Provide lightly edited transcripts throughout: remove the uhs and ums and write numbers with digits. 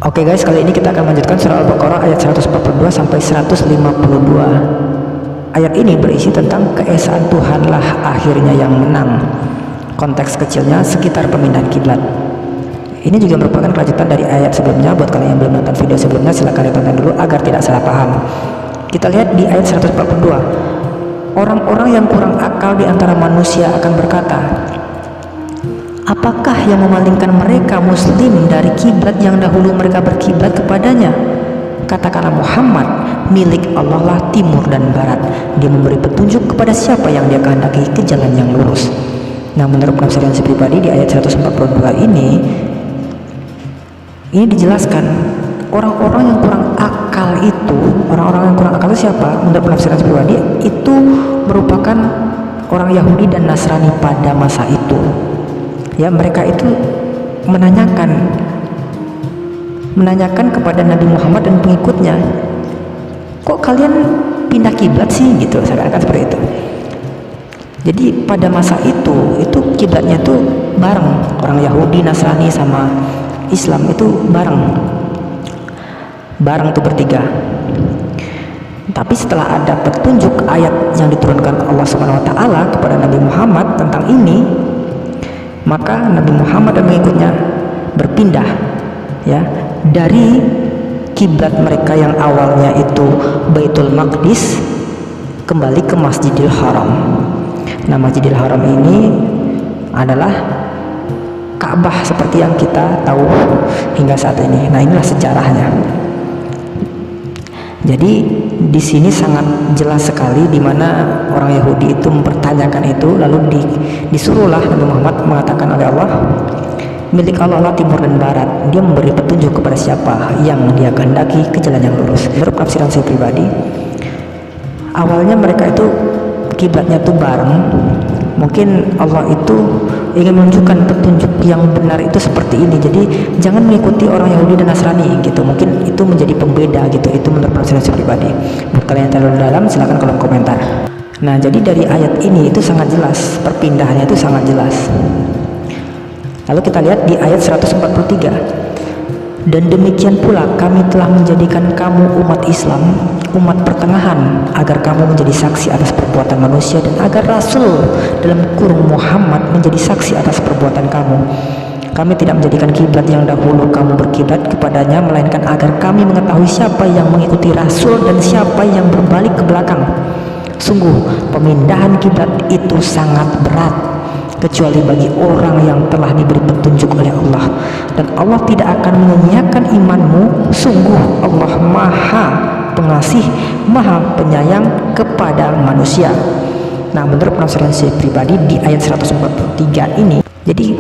Oke guys, kali ini kita akan melanjutkan surah Al-Baqarah ayat 142 sampai 152. Ayat ini berisi tentang keesaan Tuhanlah akhirnya yang menang. Konteks kecilnya sekitar pemindahan kiblat. Ini juga merupakan kelanjutan dari ayat sebelumnya. Buat kalian yang belum nonton video sebelumnya, silahkan ditonton dulu agar tidak salah paham. Kita lihat di ayat 142. Orang-orang yang kurang akal di antara manusia akan berkata, apakah yang memalingkan mereka muslim dari kiblat yang dahulu mereka berkiblat kepadanya? Katakanlah, Muhammad milik Allah lah timur dan barat. Dia memberi petunjuk kepada siapa yang dia kehendaki ke jalan yang lurus. Nah, menurut penafsiran saya pribadi di ayat 142 ini dijelaskan orang-orang yang kurang akal itu, orang-orang yang kurang akal itu siapa? Menurut penafsiran saya pribadi itu merupakan orang Yahudi dan Nasrani pada masa itu. Ya, mereka itu menanyakan kepada Nabi Muhammad dan pengikutnya, kok kalian pindah kiblat sih, gitu, seakan-akan seperti itu. Jadi pada masa itu kiblatnya tuh bareng, orang Yahudi, Nasrani sama Islam itu bareng tuh bertiga. Tapi setelah ada petunjuk ayat yang diturunkan Allah Subhanahu wa taala kepada Nabi Muhammad tentang ini, maka Nabi Muhammad dan pengikutnya berpindah ya dari kiblat mereka yang awalnya itu Baitul Maqdis kembali ke Masjidil Haram. Nah, Masjidil Haram ini adalah Ka'bah seperti yang kita tahu hingga saat ini. Nah, inilah sejarahnya. Jadi di sini sangat jelas sekali di mana orang Yahudi itu mempertanyakan itu, lalu disuruhlah Nabi Muhammad mengatakan oleh Allah, milik Allah lah timur dan barat. Dia memberi petunjuk kepada siapa yang dia kehendaki ke jalan yang lurus. Menurut penafsiran saya pribadi, awalnya mereka itu kiblatnya tuh bareng. Mungkin Allah itu ingin menunjukkan petunjuk yang benar itu seperti ini. Jadi jangan mengikuti orang Yahudi dan Nasrani gitu. Mungkin itu menjadi pembeda gitu. Itu menurut penafsiran saya pribadi. Buat kalian yang terlalu dalam, silahkan kolom komentar. Nah, jadi dari ayat ini itu sangat jelas, perpindahannya itu sangat jelas. Lalu kita lihat di ayat 143. Dan demikian pula kami telah menjadikan kamu umat Islam, umat pertengahan, agar kamu menjadi saksi atas perbuatan manusia dan agar Rasul dalam kurung Muhammad menjadi saksi atas perbuatan kamu. Kami tidak menjadikan kiblat yang dahulu kamu berkiblat kepadanya, melainkan agar kami mengetahui siapa yang mengikuti Rasul dan siapa yang berbalik ke belakang. Sungguh pemindahan kiblat itu sangat berat, kecuali bagi orang yang telah diberi petunjuk oleh Allah, dan Allah tidak akan menyia-nyiakan imanmu. Sungguh Allah Maha Pengasih, Maha Penyayang kepada manusia. Nah, menurut penafsiran saya pribadi di ayat 143 ini, jadi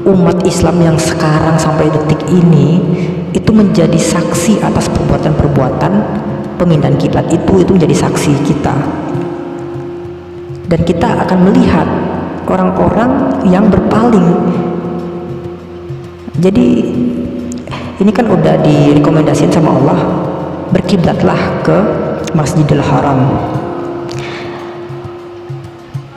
umat Islam yang sekarang sampai detik ini itu menjadi saksi atas perbuatan-perbuatan pemindahan kiblat itu menjadi saksi kita, dan kita akan melihat orang-orang yang berpaling. Jadi ini kan udah direkomendasiin sama Allah, berkiblatlah ke Masjidil Haram.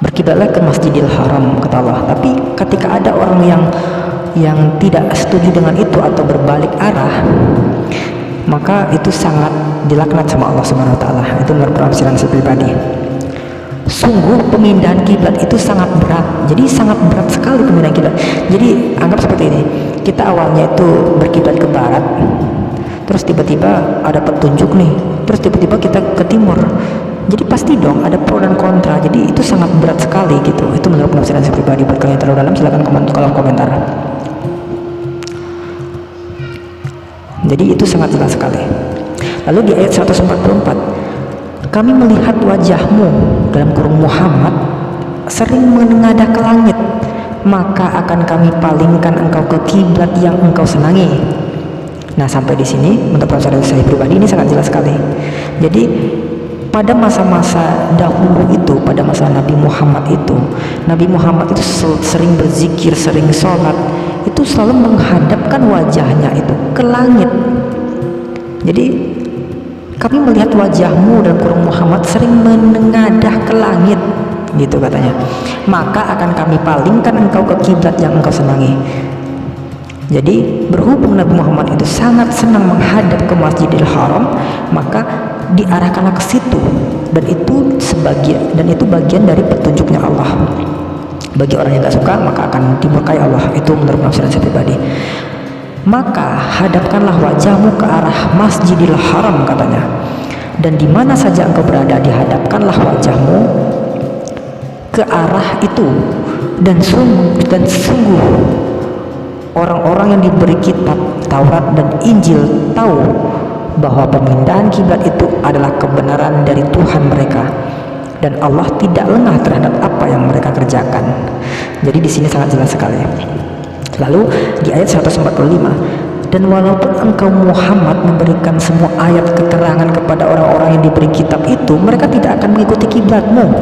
Berkiblatlah ke Masjidil Haram, kata Allah. Tapi ketika ada orang yang tidak setuju dengan itu atau berbalik arah, maka itu sangat dilaknat sama Allah Subhanahu wa taala. Itu menurut penafsiran saya pribadi. Sungguh pemindahan kiblat itu sangat berat. Jadi sangat berat sekali pemindahan kiblat. Jadi anggap seperti ini, kita awalnya itu berkiblat ke barat, terus tiba-tiba ada petunjuk nih, terus tiba-tiba kita ke timur. Jadi pasti dong ada pro dan kontra. Jadi itu sangat berat sekali gitu. Itu menurut penafsiran saya pribadi. Buat kalian yang terlalu dalam, silahkan kolom komentar. Jadi itu sangat jelas sekali. Lalu di ayat 144, kami melihat wajahmu dalam kurung Muhammad sering menengadah ke langit, maka akan kami palingkan engkau ke kiblat yang engkau senangi. Nah, sampai di sini menurut penafsiran saya pribadi ini sangat jelas sekali. Jadi pada masa-masa dahulu itu, pada masa Nabi Muhammad itu sering berzikir, sering sholat, itu selalu menghadapkan wajahnya itu ke langit. Jadi kami melihat wajahmu dalam kurung Muhammad sering menengadah ke langit, gitu katanya. Maka akan kami palingkan engkau ke kiblat yang engkau senangi. Jadi berhubung Nabi Muhammad itu sangat senang menghadap ke Masjidil Haram, maka diarahkanlah ke situ, dan itu bagian dari petunjuknya Allah. Bagi orang yang gak suka, maka akan dimurkai Allah. Itu menurut penafsiran saya pribadi. Maka hadapkanlah wajahmu ke arah Masjidil Haram, katanya, dan di mana saja engkau berada, dihadapkanlah wajahmu ke arah itu. Dan sungguh orang-orang yang diberi kitab Taurat dan Injil tahu bahwa pemindahan kiblat itu adalah kebenaran dari Tuhan mereka, dan Allah tidak lengah terhadap apa yang mereka kerjakan. Jadi di sini sangat jelas sekali. Lalu di ayat 145, dan walaupun engkau Muhammad memberikan semua ayat keterangan kepada orang-orang yang diberi kitab itu, mereka tidak akan mengikuti kiblatmu,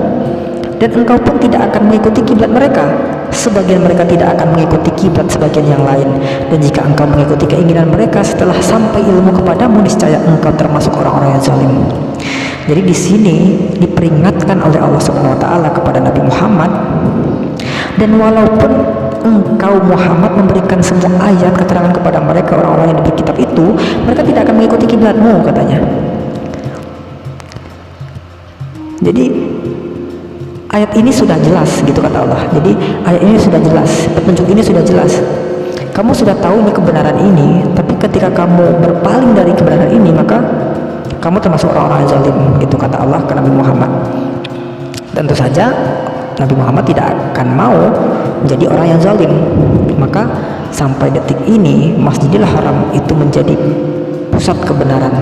dan engkau pun tidak akan mengikuti kiblat mereka. Sebagian mereka tidak akan mengikuti kiblat sebagian yang lain, dan jika engkau mengikuti keinginan mereka setelah sampai ilmu kepadamu, niscaya engkau termasuk orang-orang yang zalim. Jadi di sini diperingatkan oleh Allah Subhanahu wa taala kepada Nabi Muhammad, dan walaupun engkau Muhammad memberikan semua ayat keterangan kepada mereka, orang-orang yang diberi kitab itu, mereka tidak akan mengikuti kiblatmu, katanya. Jadi ayat ini sudah jelas, gitu kata Allah. Jadi ayat ini sudah jelas, petunjuk ini sudah jelas. Kamu sudah tahu ini kebenaran ini, tapi ketika kamu berpaling dari kebenaran ini, maka kamu termasuk orang-orang yang zalim, gitu kata Allah ke Nabi Muhammad. Tentu saja Nabi Muhammad tidak akan mau menjadi orang yang zalim. Maka sampai detik ini Masjidil Haram itu menjadi pusat kebenaran.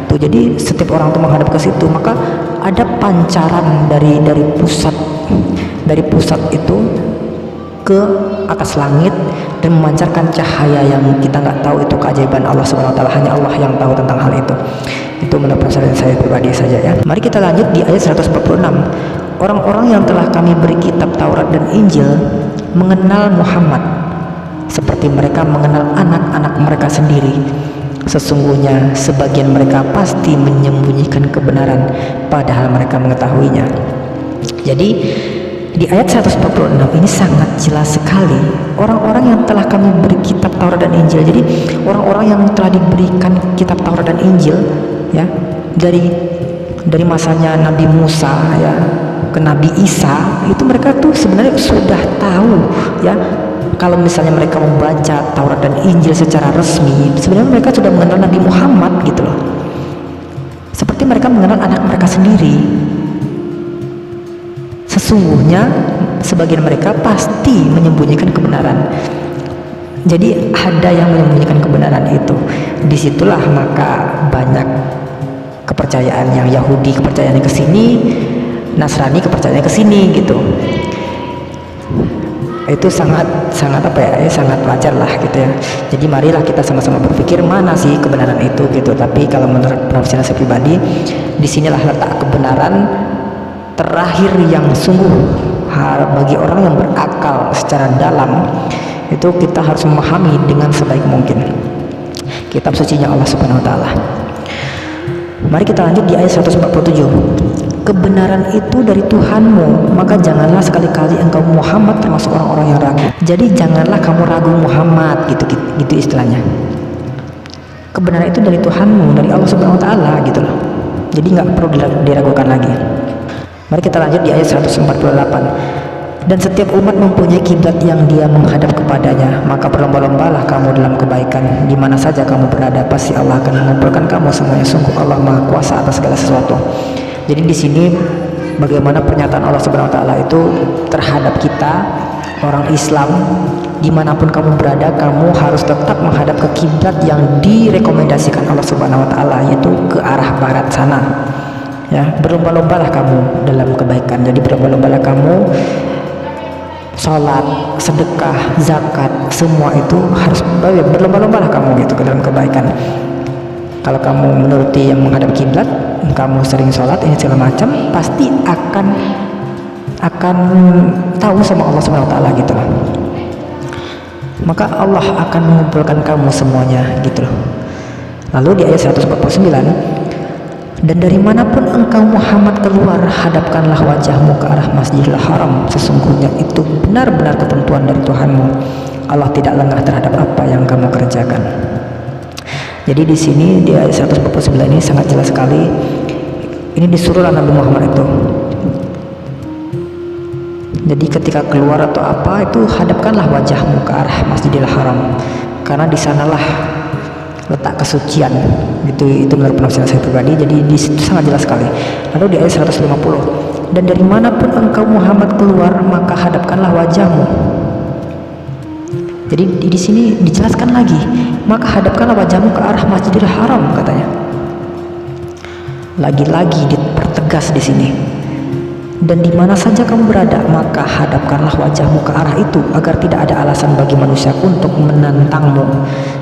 Tuh, jadi setiap orang itu menghadap ke situ, maka ada pancaran dari pusat itu ke atas langit dan memancarkan cahaya yang kita nggak tahu itu keajaiban Allah Subhanahu wa taala. Hanya Allah yang tahu tentang hal itu. Itu menurut penafsiran saya pribadi saja ya. Mari kita lanjut di ayat 146. Orang-orang yang telah kami beri kitab Taurat dan Injil mengenal Muhammad seperti mereka mengenal anak-anak mereka sendiri. Sesungguhnya sebagian mereka pasti menyembunyikan kebenaran padahal mereka mengetahuinya. Jadi di ayat 146 ini sangat jelas sekali orang-orang yang telah kami beri kitab Taurat dan Injil. Jadi orang-orang yang telah diberikan kitab Taurat dan Injil ya, dari masanya Nabi Musa ya ke Nabi Isa, itu mereka tuh sebenarnya sudah tahu ya. Kalau misalnya mereka membaca Taurat dan Injil secara resmi, sebenarnya mereka sudah mengenal Nabi Muhammad gitu loh. Seperti mereka mengenal anak mereka sendiri. Sesungguhnya sebagian mereka pasti menyembunyikan kebenaran. Jadi ada yang menyembunyikan kebenaran itu. Disitulah maka banyak kepercayaan yang Yahudi kepercayaannya ke sini, Nasrani kepercayaannya ke sini gitu. Itu sangat apa ya, sangat wajar lah gitu ya. Jadi marilah kita sama-sama berpikir mana sih kebenaran itu gitu. Tapi kalau menurut penafsiran saya pribadi, disinilah letak kebenaran terakhir yang sungguh bagi orang yang berakal secara dalam. Itu kita harus memahami dengan sebaik mungkin kitab sucinya Allah Subhanahu wa taala. Mari kita lanjut di ayat 147. Kebenaran itu dari Tuhanmu, maka janganlah sekali-kali engkau Muhammad termasuk orang-orang yang ragu. Jadi janganlah kamu ragu Muhammad, gitu istilahnya. Kebenaran itu dari Tuhanmu, dari Allah Subhanahu wa taala gitu loh. Jadi nggak perlu diragukan lagi. Mari kita lanjut di ayat 148. Dan setiap umat mempunyai kiblat yang dia menghadap kepadanya, maka berlomba-lombalah kamu dalam kebaikan. Di mana saja kamu berada, pasti Allah akan mengumpulkan kamu semuanya. Sungguh Allah Maha Kuasa atas segala sesuatu. Jadi di sini bagaimana pernyataan Allah Subhanahu wa taala itu terhadap kita orang Islam, dimanapun kamu berada, kamu harus tetap menghadap ke kiblat yang direkomendasikan Allah Subhanahu wa taala, yaitu ke arah barat sana. Ya, berlomba-lombalah kamu dalam kebaikan. Jadi berlomba-lombalah kamu salat, sedekah, zakat, semua itu harus berlomba-lombalah kamu gitu ke dalam kebaikan. Kalau kamu menuruti yang menghadap kiblat, kamu sering sholat ini segala macam, pasti akan tahu sama Allah Subhanahu wa taala gitu loh. Maka Allah akan mengumpulkan kamu semuanya gitu loh. Lalu di ayat 149, dan dari manapun engkau Muhammad keluar, hadapkanlah wajahmu ke arah Masjidil Haram. Sesungguhnya itu benar-benar ketentuan dari Tuhanmu. Allah tidak lengah terhadap apa yang kamu kerjakan. Jadi di sini di ayat 149 ini sangat jelas sekali. Ini disuruhlah Nabi Muhammad itu. Jadi ketika keluar atau apa itu hadapkanlah wajahmu ke arah Masjidil Haram, karena di sanalah letak kesucian. Itu menurut penafsiran saya pribadi. Jadi di situ sangat jelas sekali. Lalu di ayat 150, dan dari manapun engkau Muhammad keluar maka hadapkanlah wajahmu. Jadi di sini dijelaskan lagi, maka hadapkanlah wajahmu ke arah Masjidil Haram katanya. Lagi-lagi dipertegas di sini. Dan di mana saja kamu berada, maka hadapkanlah wajahmu ke arah itu, agar tidak ada alasan bagi manusia untuk menantangmu,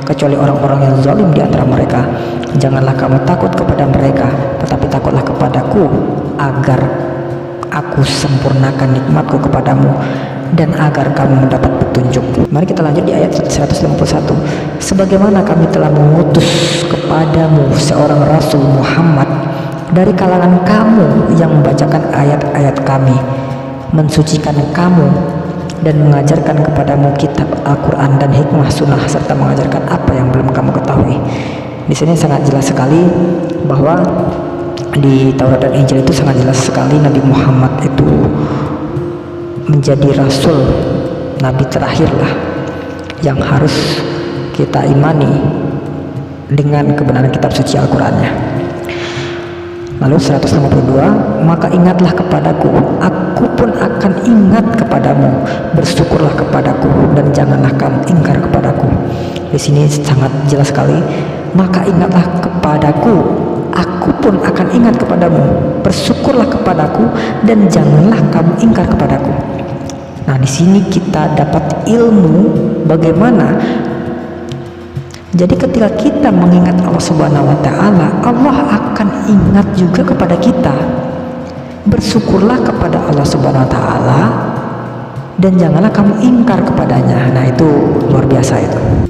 kecuali orang-orang yang zalim di antara mereka. Janganlah kamu takut kepada mereka, tetapi takutlah kepadaku, agar aku sempurnakan nikmatku kepadamu, dan agar kamu mendapat petunjuk. Mari kita lanjut di ayat 151. Sebagaimana kami telah mengutus kepadamu seorang Rasul Muhammad dari kalangan kamu yang membacakan ayat-ayat kami, mensucikan kamu, dan mengajarkan kepadamu kitab Al-Quran dan hikmah sunnah, serta mengajarkan apa yang belum kamu ketahui. Di sini sangat jelas sekali bahwa di Taurat dan Injil itu sangat jelas sekali Nabi Muhammad itu menjadi Rasul, Nabi terakhir lah yang harus kita imani dengan kebenaran kitab suci Al-Qurannya. Lalu 152, maka ingatlah kepadaku, aku pun akan ingat kepadamu, bersyukurlah kepadaku, dan janganlah kamu ingkar kepadaku. Di sini sangat jelas sekali, maka ingatlah kepadaku, aku pun akan ingat kepadamu, bersyukurlah kepadaku, dan janganlah kamu ingkar kepadaku. Nah, di sini kita dapat ilmu bagaimana. Jadi ketika kita mengingat Allah Subhanahu wa taala, Allah akan ingat juga kepada kita. Bersyukurlah kepada Allah Subhanahu wa taala dan janganlah kamu ingkar kepadanya. Nah, itu luar biasa itu.